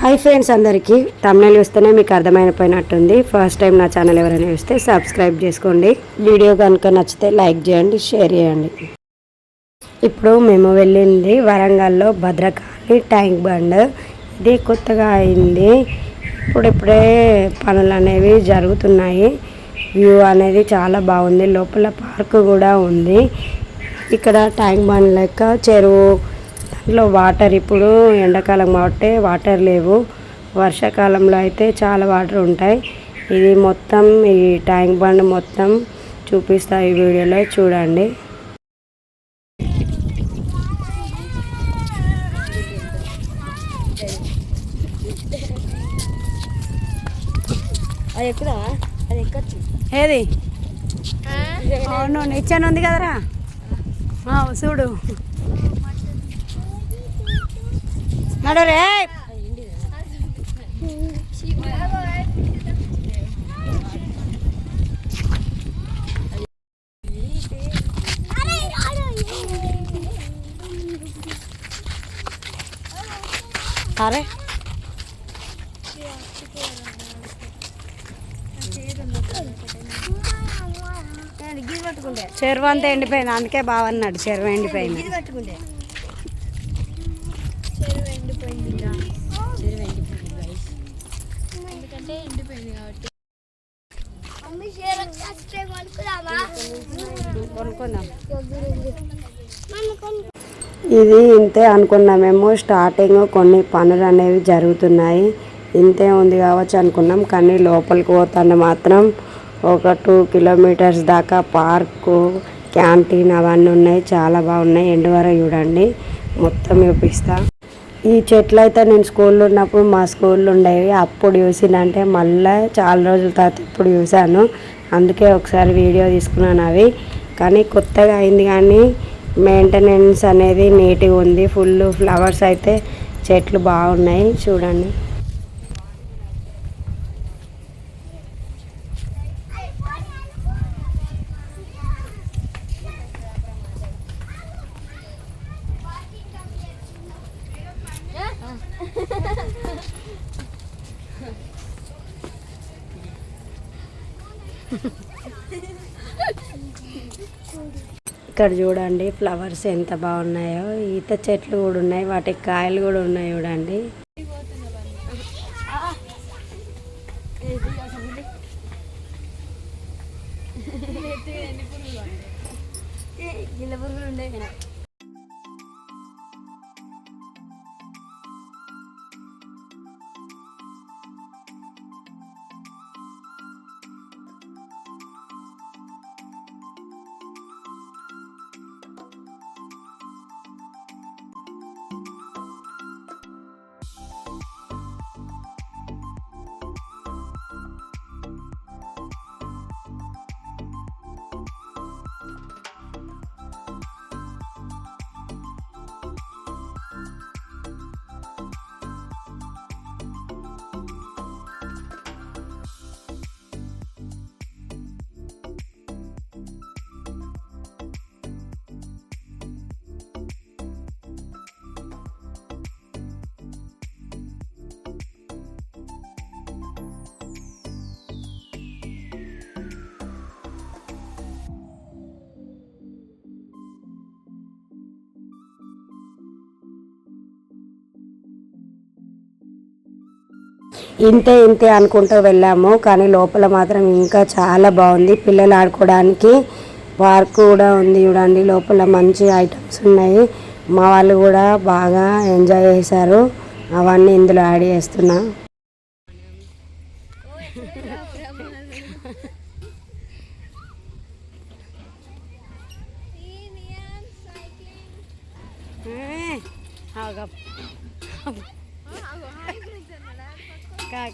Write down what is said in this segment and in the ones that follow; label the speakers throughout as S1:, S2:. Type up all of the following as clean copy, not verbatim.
S1: Hi friends, అందరికీ తమిళ చూస్తేనే మీకు అర్థమైపోయినట్టుంది. ఫస్ట్ టైం నా ఛానల్ ఎవరైనా చూస్తే సబ్స్క్రైబ్ చేసుకోండి. వీడియో కనుక నచ్చితే లైక్ చేయండి, షేర్ చేయండి. ఇప్పుడు మేము వెళ్ళింది వరంగల్లో భద్రకాళి ట్యాంక్ బండ్. ఇది కొత్తగా అయింది. ఇప్పుడిప్పుడే పనులు అనేవి జరుగుతున్నాయి. వ్యూ అనేది చాలా బాగుంది. లోపల పార్క్ కూడా ఉంది. ఇక్కడ ట్యాంక్ బండ్ లెక్క చెరువు, దాంట్లో వాటర్. ఇప్పుడు ఎండాకాలం కాబట్టి వాటర్ లేవు, వర్షాకాలంలో అయితే చాలా వాటర్ ఉంటాయి. ఇది మొత్తం ఈ ట్యాంక్ బండ్ మొత్తం చూపిస్తా ఈ వీడియోలో చూడండి. ఏది అవును నిచ్చాను ఉంది కదరా, చూడు నడు రే. అరే చెరువు అంతా ఎండిపోయింది, అందుకే బావన్నాడు చెరువు ఎండిపోయింది. ఇది ఇంతే అనుకున్నామేమో. స్టార్టింగ్ కొన్ని పనులు అనేవి జరుగుతున్నాయి, ఇంతే ఉంది కావచ్చు అనుకున్నాం. కానీ లోపలికి పోతాను మాత్రం ఒక 2 కిలోమీటర్స్ దాకా పార్కు, క్యాంటీన్ అవన్నీ ఉన్నాయి. చాలా బాగున్నాయి. ఎండు వరకు చూడండి, మొత్తం చూపిస్తా. ఈ చెట్లు అయితే నేను స్కూల్లో ఉన్నప్పుడు మా స్కూల్లో ఉండేవి. అప్పుడు చూసినంటే మళ్ళీ చాలా రోజుల తర్వాత ఇప్పుడు చూశాను, అందుకే ఒకసారి వీడియో తీసుకున్నాను అవి. కానీ కొత్తగా అయింది, కానీ మెయింటెనెన్స్ అనేది నీట్గా ఉంది. ఫుల్ ఫ్లవర్స్ అయితే చెట్లు బాగున్నాయి చూడండి. ఇక్కడ చూడండి ఫ్లవర్స్ ఎంత బాగున్నాయో. ఈత చెట్లు కూడా ఉన్నాయి, వాటికి కాయలు కూడా ఉన్నాయి చూడండి. ఇంతే ఇంతే అనుకుంటూ వెళ్ళాము, కానీ లోపల మాత్రం ఇంకా చాలా బాగుంది. పిల్లలు ఆడుకోవడానికి పార్క్ కూడా ఉంది చూడండి. లోపల మంచి ఐటమ్స్ ఉన్నాయి. మా వాళ్ళు కూడా బాగా ఎంజాయ్ చేశారు. అవన్నీ ఇందులో యాడ్ చేస్తున్నా.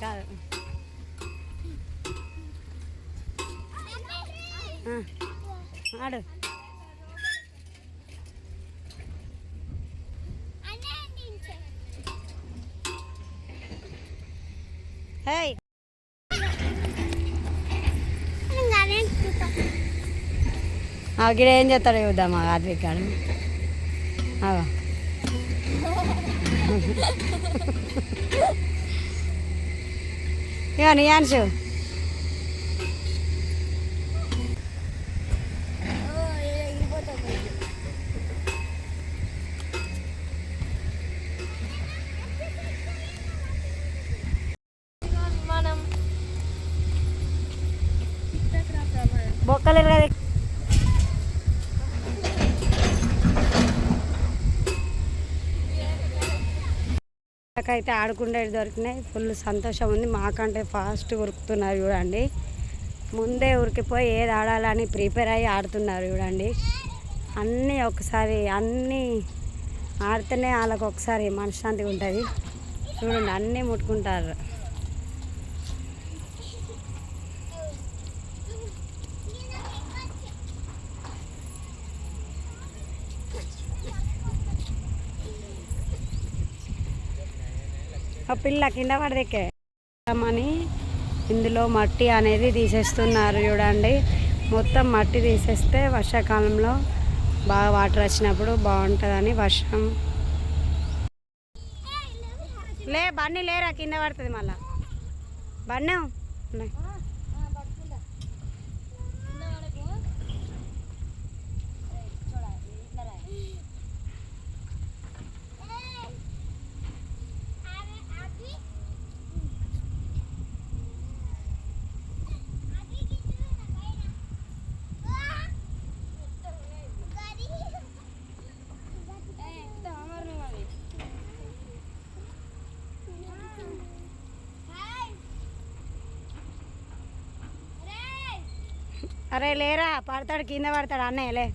S1: కాదు ఆడు. గిడ ఏం చేస్తాడు చూద్దామా ఆద్వికాడు. ఇక నియాన్షు బొక్కలేదు కదా అయితే ఆడుకుండేవి దొరికినాయి. ఫుల్ సంతోషం ఉంది. మాకంటే ఫాస్ట్ ఉరుకుతున్నారు చూడండి. ముందే ఉరికిపోయి ఏది ఆడాలని ప్రిపేర్ అయ్యి ఆడుతున్నారు చూడండి. అన్నీ ఒకసారి అన్నీ ఆడితేనే వాళ్ళకి ఒకసారి మనశ్శాంతిగా ఉంటుంది. చూడండి అన్నీ ముట్టుకుంటారు. ఆ పిల్ల కింద పడదెక్కే అని ఇందులో మట్టి అనేది తీసేస్తున్నారు చూడండి. మొత్తం మట్టి తీసేస్తే వర్షాకాలంలో బాగా వాటర్ వచ్చినప్పుడు బాగుంటుందని వర్షం లే బన్నీ లేరా కింద పడుతుంది మళ్ళా బన్ను అరే లేరా పడతాడు కింద పడతాడు అన్నయ్యలే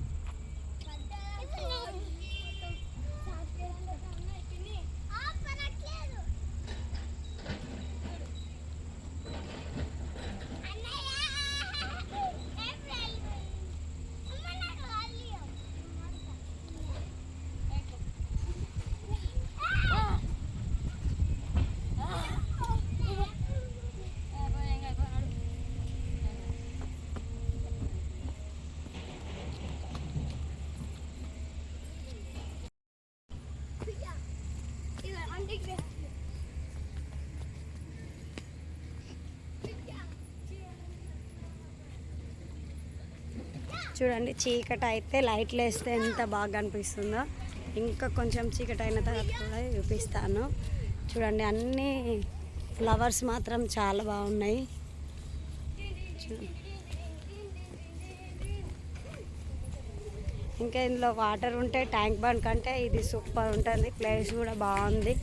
S1: చూడండి. చీకటి అయితే లైట్లు వేస్తే ఎంత బాగా అనిపిస్తుందో. ఇంకా కొంచెం చీకటి అయిన తర్వాత కూడా చూపిస్తాను. చూడండి అన్ని ఫ్లవర్స్ మాత్రం చాలా బాగున్నాయి. ఇంకా ఇందులో వాటర్ ఉంటే ట్యాంక్ బండ్ కంటే ఇది సూపర్ ఉంటుంది. ప్లేస్ కూడా బాగుంది.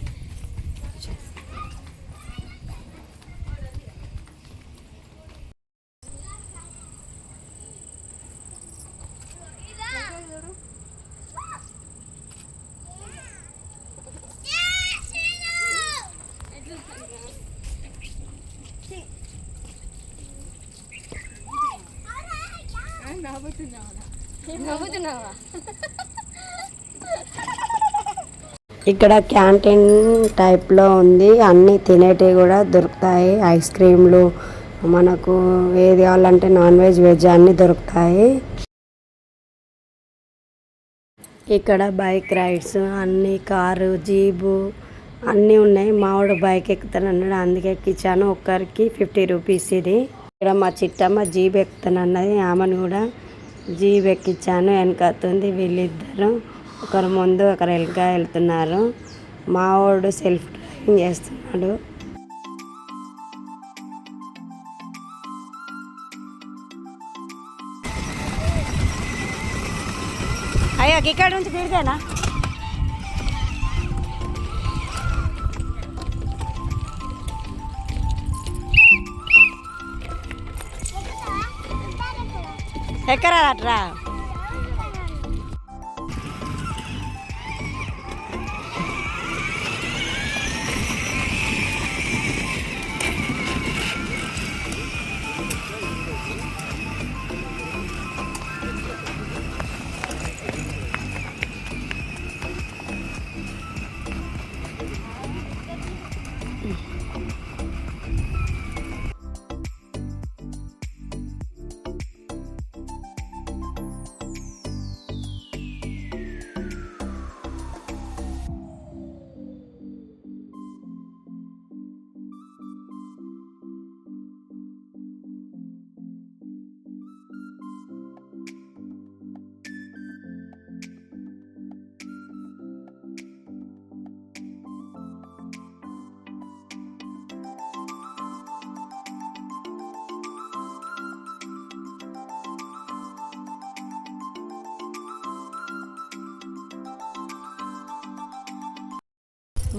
S1: ఇక్కడ క్యాంటీన్ టైప్లో ఉంది. అన్నీ తినేటివి కూడా దొరుకుతాయి. ఐస్ క్రీమ్లు మనకు ఏది కావాలంటే నాన్ వెజ్ వెజ్ అన్నీ దొరుకుతాయి. ఇక్కడ బైక్ రైడ్స్ అన్నీ కారు జీబు అన్నీ ఉన్నాయి. మావాడు బైక్ ఎక్కుతాను అన్నాడు, అందుకే ఎక్కించాను. ఒక్కరికి 50 రూపీస్ ఇది. ఇక్కడ మా చిట్టమ్మ జీబ్ ఎక్కుతాను అన్నది, ఆమెను కూడా జీబ్ ఎక్కించాను. వెనకతుంది వీళ్ళిద్దరు, ఒకరు ముందు ఒకరు వెనక వెళ్తున్నారు. మావాడు సెల్ఫ్ డ్రైవింగ్ చేస్తున్నాడు. అయ్యో ఇక్కడ నుంచి తిరిగేనా? ఎక్కరా అట్రా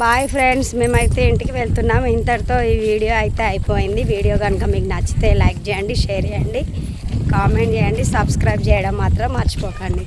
S1: బాయ్ ఫ్రెండ్స్, మేమైతే ఇంటికి వెళ్తున్నాం. ఇంతటితో ఈ వీడియో అయితే అయిపోయింది. వీడియో కనుక మీకు నచ్చితే లైక్ చేయండి, షేర్ చేయండి, కామెంట్ చేయండి, సబ్స్క్రైబ్ చేయడం మాత్రం మర్చిపోకండి.